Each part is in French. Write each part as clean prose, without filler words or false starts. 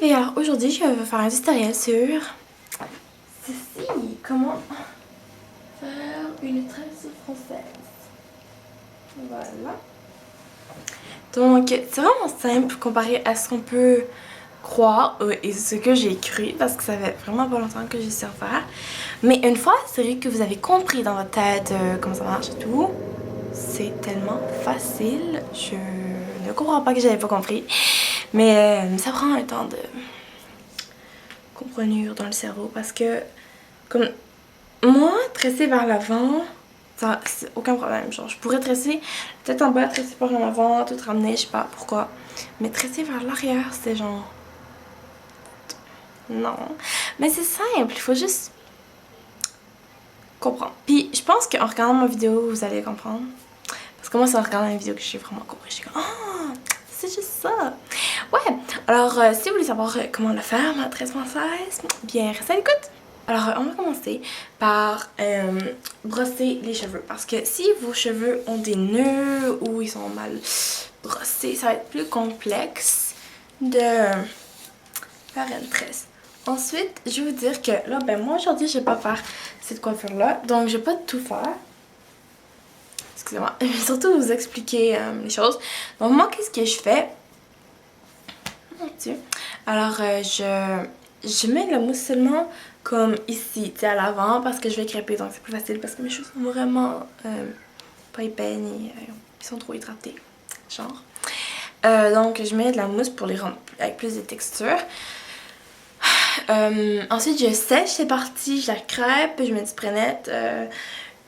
Et alors aujourd'hui je vais faire un tutoriel sur ceci, comment faire une tresse française. Voilà. Donc c'est vraiment simple comparé à ce qu'on peut croire et ce que j'ai cru parce que ça fait vraiment pas longtemps que j'ai su en faire. Mais une fois c'est vrai que vous avez compris dans votre tête comment ça marche et tout, c'est tellement facile. Je ne comprends pas que j'avais pas compris. Mais ça prend un temps de comprenure dans le cerveau parce que comme moi, tresser vers l'avant, ça c'est aucun problème. Genre je pourrais tresser tête en bas, tresser par en avant, tout ramener, je sais pas pourquoi. Mais tresser vers l'arrière, c'est genre non. Mais c'est simple, il faut juste comprendre. Puis je pense qu'en regardant ma vidéo, vous allez comprendre. Parce que moi, c'est en regardant la vidéo que j'ai vraiment compris. Je suis comme ah, c'est juste ça. Ouais, alors si vous voulez savoir comment le faire, ma tresse française, bien restez à l'écoute. Alors on va commencer par brosser les cheveux parce que si vos cheveux ont des nœuds ou ils sont mal brossés, ça va être plus complexe de faire une tresse. Ensuite, je vais vous dire que là, ben moi aujourd'hui, je vais pas faire cette coiffure là, donc je vais pas tout faire. Excusez-moi, je vais surtout vous expliquer les choses. Donc moi, qu'est-ce que je fais? Alors, je mets de la mousse seulement comme ici, tu sais, à l'avant, parce que je vais crêper, donc c'est plus facile, parce que mes cheveux sont vraiment pas épais, ni ils sont trop hydratés, genre. Donc, je mets de la mousse pour les rendre avec plus de texture. Ensuite, je sèche ces parties, je la crêpe, je mets du spray net,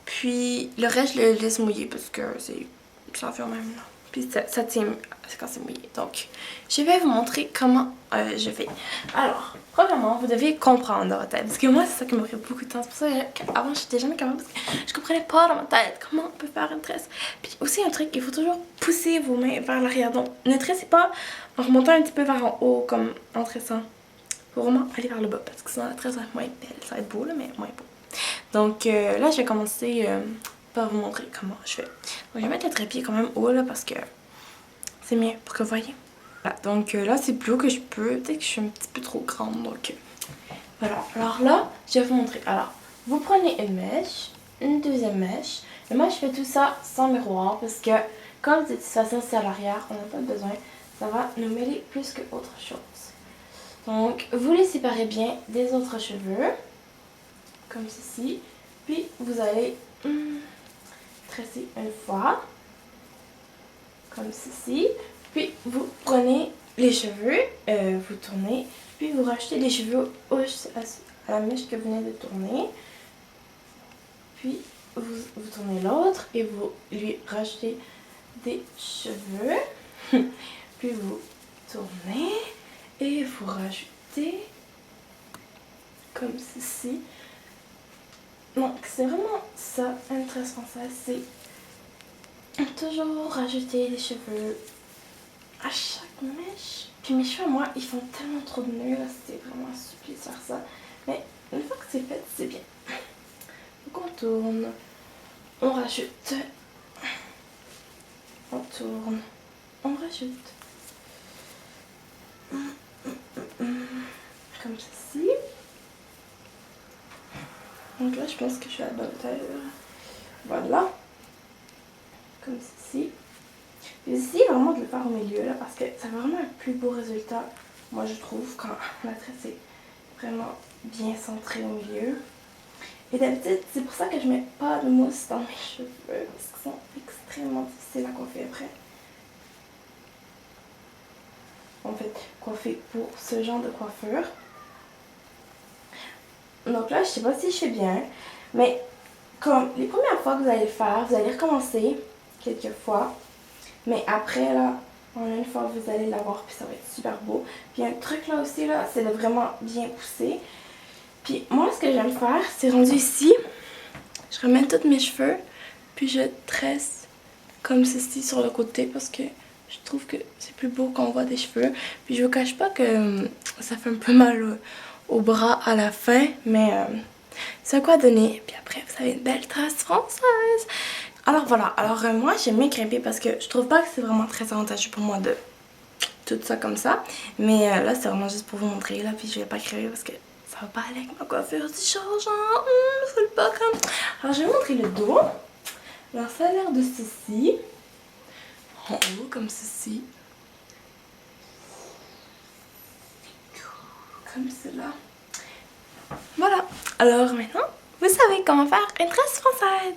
puis le reste, je le laisse mouiller, parce que ça fait même, là. Puis ça tient quand c'est mouillé. Donc, je vais vous montrer comment je fais. Alors, premièrement, vous devez comprendre dans votre tête. Parce que moi, c'est ça qui m'a pris beaucoup de temps. C'est pour ça qu'avant, j'étais jamais capable. Parce que je comprenais pas dans ma tête comment on peut faire une tresse. Puis aussi, un truc, il faut toujours pousser vos mains vers l'arrière. Donc, ne tressez pas en remontant un petit peu vers en haut, comme en tressant. Il faut vraiment aller vers le bas. Parce que sinon, la tresse va être moins belle. Ça va être beau, là, mais moins beau. Donc, là, je vais commencer par vous montrer comment je fais. Donc, je vais mettre le trépied quand même haut là parce que c'est mieux pour que vous voyez. Voilà, donc là c'est plus haut que je peux. Peut-être que je suis un petit peu trop grande. Donc voilà. Alors là, je vais vous montrer. Alors, vous prenez une mèche, une deuxième mèche. Et moi je fais tout ça sans miroir parce que comme de toute façon c'est à l'arrière, on n'a pas besoin. Ça va nous mêler plus que autre chose. Donc vous les séparez bien des autres cheveux. Comme ceci. Puis vous allez tresser une fois. Comme ceci. Puis vous prenez les cheveux, vous tournez, puis vous rajoutez les cheveux à la mèche que vous venez de tourner. Puis vous tournez l'autre et vous lui rajoutez des cheveux. Puis vous tournez et vous rajoutez comme ceci. Donc c'est vraiment ça, une tresse française, c'est toujours rajouter les cheveux à chaque mèche. Puis mes cheveux, moi, ils font tellement trop de nœuds, là, c'est vraiment un supplice de faire ça. Mais une fois que c'est fait, c'est bien. Donc on tourne, on rajoute, on tourne, on rajoute. Comme ceci. Donc là, je pense que je suis à la bonne hauteur. Voilà. Comme ceci. Puis essayez vraiment de le faire au milieu là parce que ça fait vraiment un plus beau résultat, moi je trouve, quand la tresse est vraiment bien centrée au milieu. Et d'habitude, c'est pour ça que je mets pas de mousse dans mes cheveux parce qu'ils sont extrêmement difficiles à coiffer après. En fait, coiffer pour ce genre de coiffure. Donc là, je sais pas si je fais bien, mais comme les premières fois que vous allez le faire, vous allez recommencer quelques fois. Mais après, là, en une fois, vous allez l'avoir, puis ça va être super beau. Puis un truc là aussi, là, c'est de vraiment bien pousser. Puis moi, ce que j'aime faire, c'est rendu ici. Je ramène tous mes cheveux, puis je tresse comme ceci sur le côté parce que je trouve que c'est plus beau quand on voit des cheveux. Puis je vous cache pas que ça fait un peu mal au bras à la fin, mais c'est quoi donner. Puis après, vous avez une belle tresse française. Alors voilà, alors moi j'aime bien crêper parce que je trouve pas que c'est vraiment très avantageux pour moi de tout ça comme ça. Mais là, c'est vraiment juste pour vous montrer, là, puis je vais pas crever parce que ça va pas aller avec ma coiffure du genre, faut le pas comme... Alors, je vais vous montrer le dos. Alors, ça a l'air de ceci. En haut, comme ceci. Comme cela. Voilà. Alors, maintenant, vous savez comment faire une tresse française.